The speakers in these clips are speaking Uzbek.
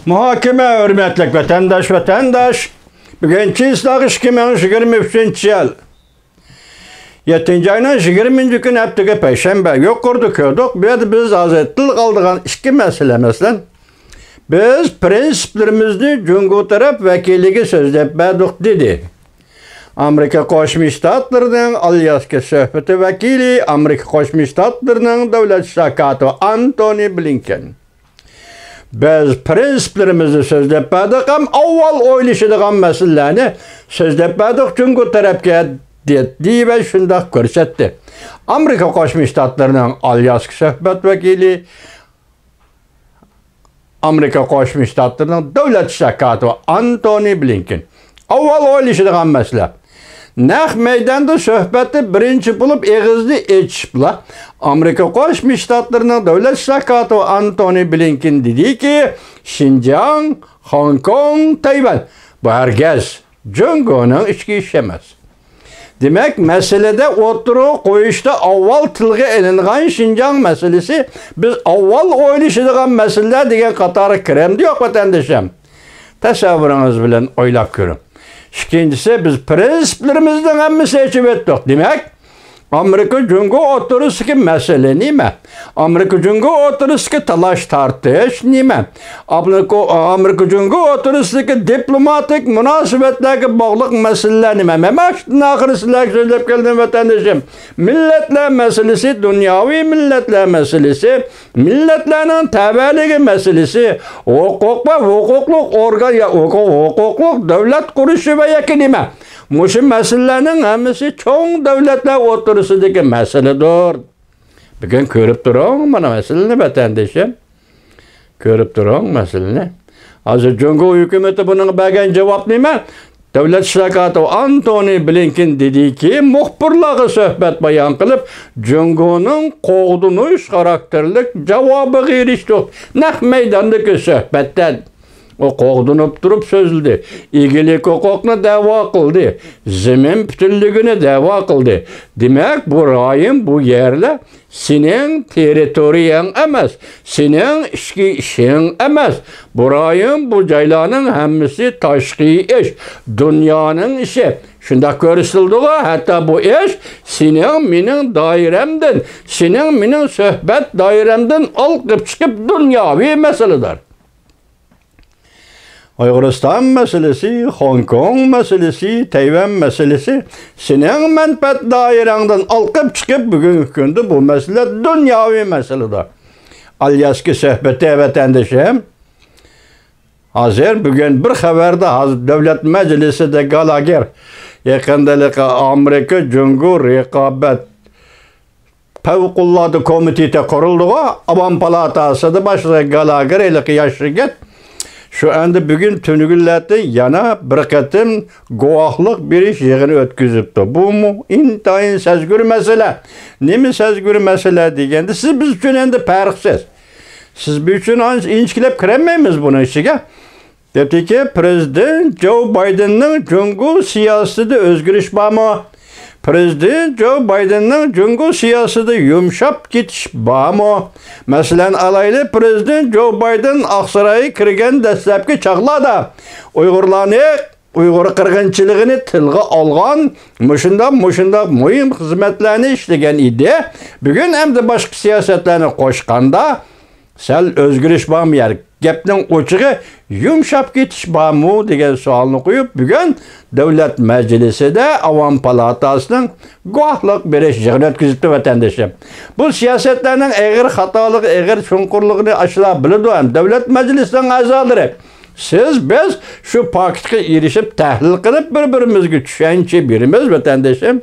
Muhakeme hürmetlik vatandaş. Bugünkü ıslak 2023 yıl. 7. ayının 20. gün hepteki Perşembe yok kurduk. Biz azetli kaldığan iki mesele mesela. Biz prensiplerimizni Cumhur taraf vekilliği sözlep verdik dedi. Amerika Koşmuş Ştatlarının Alyaska söhbeti vekili Amerika Koşmuş Ştatlarının devlet şakatı Antony Blinken. Biz prensiplerimizni sözlep verdik ama avval oylaşıdığan meselelerini sözlep verdik Cumhur tarafga dedi ve şundak görsetti. Amerika Koşmuş Ştatlarının Alyaska söhbet vekili Amerika Koşmuş Ştatlarının devlet şakatı Antony Blinken. Avval oylaşıdığan mesele. Naq meydanda söhbeti birinci bulup eğizli etişipla Amerika Koşmuş Ştatlarının devlet şakatı Antony Blinken dedi ki Şinjan, Hong Kong, Tayvan bu herkes Cumhur'un içki işemez. Demek meselede oturuq koyuşta avval tilge elingan Şinjan meselesi biz avval oylaşıdığan meseleler degen qatarı kiremdi yok vatandaşım. Tasavvurunuz bilen oylap görün. İkincisi biz prensiplerimizden hemmi seçip ettik. Demek Amerika Cumhur oturusiki mesele nime? Amerika Cumhur oturusiki talaş tartış nime? Amerika Cumhur oturusiki diplomatik münasibetlerdeki bağlılık meseleler nime? Memeştin ahırı sizler söyleyip geldim vatandaşım. Milletler meselesi, dünyavi milletler meselesi, milletlerin teberligi meselesi, hukuk ve hukukluk organ ya hukukluk devlet kuruşu ve yakınime. Muşu meselelerin hemisi çoğun devletler oturusudaki meseledir. Bugün görüp durun bana meseleni vatandaşım. Görüp durun meseleni. Hazır Cumhur hükümeti bunun bagan cevap neyme? Devlet şakatı Antony Blinken dedi ki muhbirlığı söhbet bayan kılıp Cumhur'un qoğdunuş karakterlik cevabı giriştik. Naq meydandaki söhbetten. O qoğdunup durup sözledi. İgilik hukukuna dava kıldı. Zemin bütünlüğüne dava kıldı. Demek bu rayın bu yerle senin teritoriyan emez. Senin işin emez. Bu rayın bu caylanın hemmisi taşkı iş. Dünyanın işi. Şunda görüşüldü hatta bu iş senin minin dairemden, senin minin söhbet dairemden alıp çıkıp dünyavi meseledir. Uygurustan meselesi, Hong Kong meselesi, Tayvan meselesi senin menfaat dairenden alıp çıkıp bugünkü günde bu mesele dünyavi meseledir. Alyaska söhbeti vatandaşım. Hazır bugün bir haberde devlet meclisi de Gallagher yakındalık Amerika Cumhur Rekabet Fevkulladı Komiteti kuruldu. Avam Palatası da başta Gallagher ile yaşlıget. Şu anda bugün tünügüllerde yana bir katım guahlık bir iş yığını ötküzüptü. Bu mu? İntayın sezgür mesele. Ne mi sezgür mesele diyende siz biz için endi farksız. Siz biz için inçkilep kiremeyimiz bunun işine. Dedi ki Prezident Joe Biden'ın Cumhur siyaseti özgür iş bağımı. Prezident Joe Biden'ın Cumhur siyaseti yumuşap gitiş bağımı. Mesela alaylı Prezident Joe Biden Aksaray'ı kirgen destekli çağlada Uygur kırgınçılığını tilge algan muşunda mühim hizmetlerini işlegen idi. Bugün hem de başka siyasetlerini koşkanda sel özgür iş bağımı yer. Gepnin uçuğu yumuşap gitiş bağımı degen sualını koyup bugün devlet meclisi de Avam Palatasının guahlık bir iş yığını ötküzüptü vatandaşım. Bu siyasetlerinin eğer hatalık, eğer çunkurluğunu aşılabilir devlet meclisinin azaları. Biz şu paketke erişip tahlil kılıp birbirimizge düşençi birimiz vatandaşım.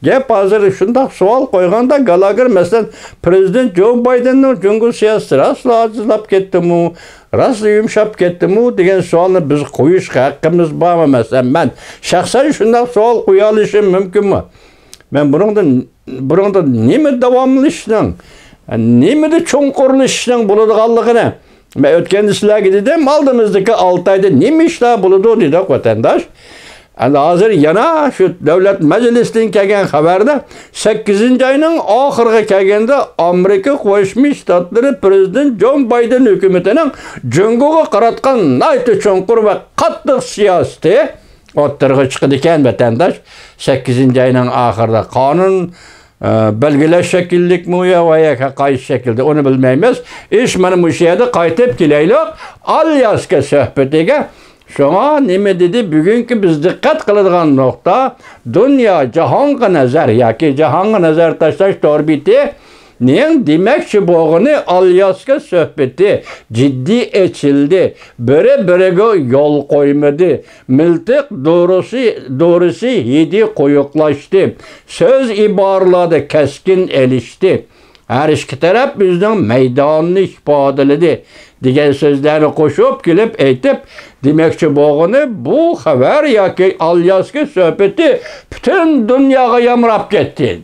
Gep hazır şundak sual koyganda Gallagher mesela Prezident Joe Biden'ın Cumhur siyaseti rasla acızlap ketdi mu, rasla yumuşap ketdi mu degen sualını biz koyuş hakkımız var mı mesela ben şahsen şundak sual koyalışım mümkün mü? Ben bunun da nemi devamlı işinin, nemi de çonkurlu işinin buluduğallıqını ben ötken sizlerge dedim aldığımızdaki 6 ayda neymiş la buludu dedik vatandaş. Endi hozir yana shu davlat majlisidan kelgan xabarda 8-oyning oxiriga kelganda Amerika Qo'shma Shtatlari prezident Jon Bayden hukumatining Jungoga qaratgan nayt chonqur va qattiq siyosati o'ttirg'i chiqdi ekan vatandosh. 8-oyning oxirida qonun belgilash shakillikmi yoki qaysi shaklda onu bilmaymiz. Ish mana bu yerda qaytib kelaylik Alyaska suhbatiga. Şuna nima dedi? Bugungi biz diqqat qiladigan nuqta dunyo jahonga nazar yoki jahonga nazar tashlash to'rbiti ning demakchi bo'g'ini Alyaska suhbati jiddiy echildi. Biri-biriga yo'l qo'ymadi. Miltiq doğrusi hidi qo'yiqlashdi. So'z iboralarda keskin elishdi. Her iki taraf bizden meydanını ifadaledi degan so'zlarni qo'shib kelib aytib, demakchi bo'g'ini bu xabar yoki Alyaska suhbati butun dunyoga yamrab ketdi.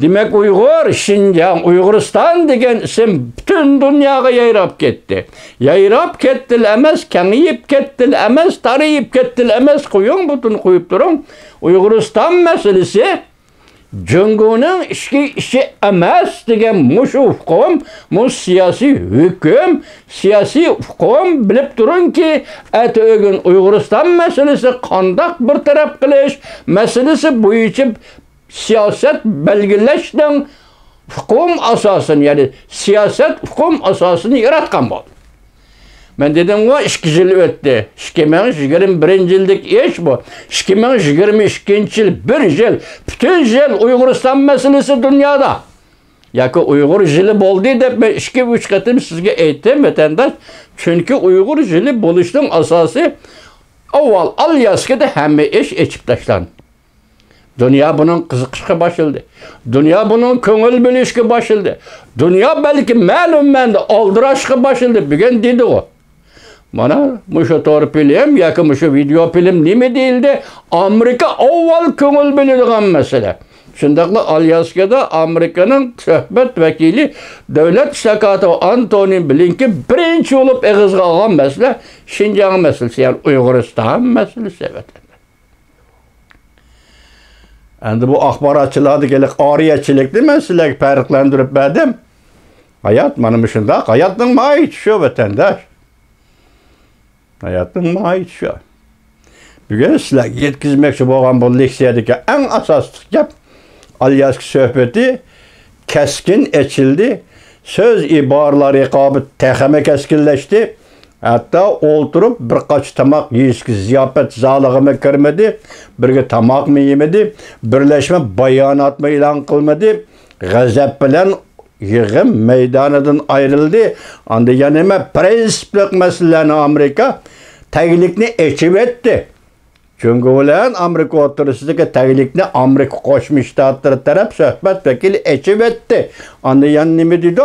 Demak Uyg'ur, Şinjan, Uyg'uriston degan ism butun dunyoga yayrab ketdi. Yayrab ketdi emas, kengayib ketdi emas, tarayib ketdi emas, qo'ying butun qo'yib turing. Uyg'uriston masalasi Jungo'nun işi emas degan mushu hukm, mush siyosiy hukm, siyosiy hukm bilib turingki, atog'in Uyg'uriston masalasi qandoq bir taraf qilish masalasi bo'yicha siyosat belgilashning hukm asosini, ya'ni siyosat hukm asosini yaratgan bo'ldi. Ben dedim o 2 yıl öttü. 2021 yıllık iş bu. 2022 yıl 1 yıl. Bütün yıl Uyg'uriston meselesi dünyada. Yoki Uyg'ur yılı bo'ldi deb ben 2-3 qatim sizga aytdim vatandosh. Çünkü Uyg'ur yılı bo'lishning asosi avval Alyaskada hamma ish echib tashlandi. Dünya bunun qiziqishga başladı. Dünya bunun ko'ngil bo'lishga başladı. Dünya belki ma'lum manda oldirashga başladı. Bugun dedi o. Mana mushu to'g'ri film yoki mushu video film nima deyildi? Amerika avval ko'ngil bo'ladigan masala. Shundaqla Alyaskada Amerikaning suhbat vakili davlat shakati Antony Blinken birinchi bo'lib eg'izga olgan masala Şinjan masalasi, ya'ni Uyg'uriston masalasi. Endi bu axborotchilardagi oriyachilikni men sizlarga farqlantirib berdim. Hayot mana shunday, hayotning mohiyati shu vatandosh. Hayatın mahiyeti şu. Bugün sizlerge yetkizmekçi bo'lgan bu leksiyadaki en asaslı gap Alyaska suhbeti keskin echildi. Söz ibarlar iqabı texeme keskinleşti. Hatta oturup birkaç tamak yiyişki ziyafet zalığıma kirmedi. Birge tamak mı yemedi. Birleşme bayanat mı ilan kılmadı. Gazap bilen yığın meydanından ayrıldı. Anda yanıma prensiplik meselelerini Amerika taglikni echib etdi. Çünkü ulan Amerika o'rtasidagi taglikni Amerika Qo'shma Shtatlari taraf suhbat vakili echib etdi. Anda yana nima dedik?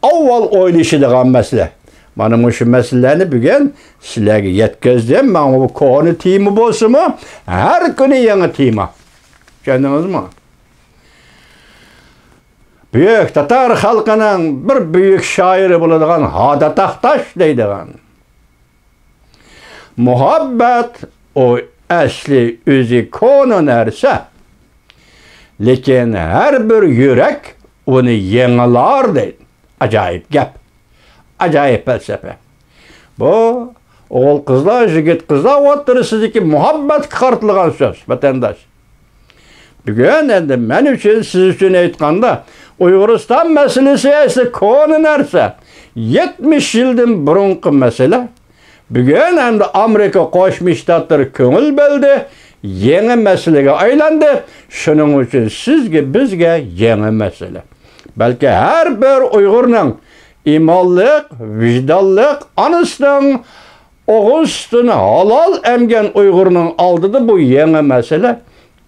Avval o'ylashadigan masala. Mana shu masalalarni bugun sizlarga yetkazdim. Mana bu konu tema bo'lsa-mu, har kuni yangi tema. Tushundingizmi? Büyük Tatar halkının bir büyük şairi bo'ladigan Hodat Ahtash deydigan. Muhabbet o asli o'zi konu narsa. Lekin her bir yürek onu yengilar deydi. Acayip gap. Acayip felsefe. Bu o'g'il qizlar, yigit qizlar o'rtasidagi muhabbet qartilgan so'z vatandosh. Bugun endi men uchun siz uchun aytganda Uyg'uriston masalasi esa konu narsa. 70 yildan burungi masala. Bugun endi Amerika Qo'shma Shtatlari ko'ngil bo'ldi, yangi masalaga aylandi. Shuning uchun sizga, bizga yangi masala. Balki har bir Uyg'urning imonlik, vijdonlik, onasining o'g'ustini halol emgan Uyg'urning oldida bu yangi masala.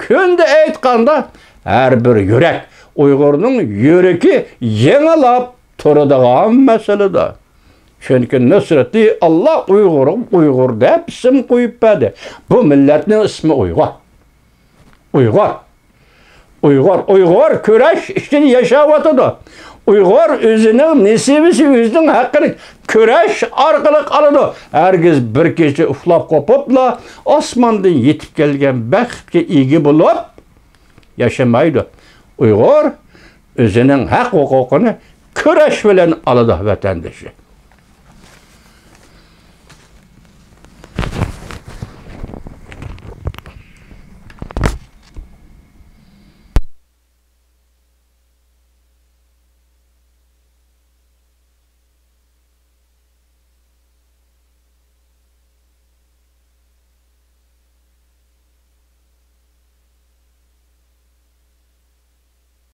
Kunda aytganda har bir yürek Uyg'urning yuragi yengilab turadigan masalada. Çünkü Nusrati Allah Uyg'ur deb ism qo'yib berdi. Bu millatning ismi Uyg'ur. Uyg'ur kurash ishini yashab o'tadi. Uyghur özünün nesibisi özünün hakkını köreş arkalık aladı. Herkes bir gece uflap kopupla osmandan yetip gelgen baxtga ega bulup yaşamaydı. Uyghur özünün hak hukukunu köreş bilen aladı vatandaşı.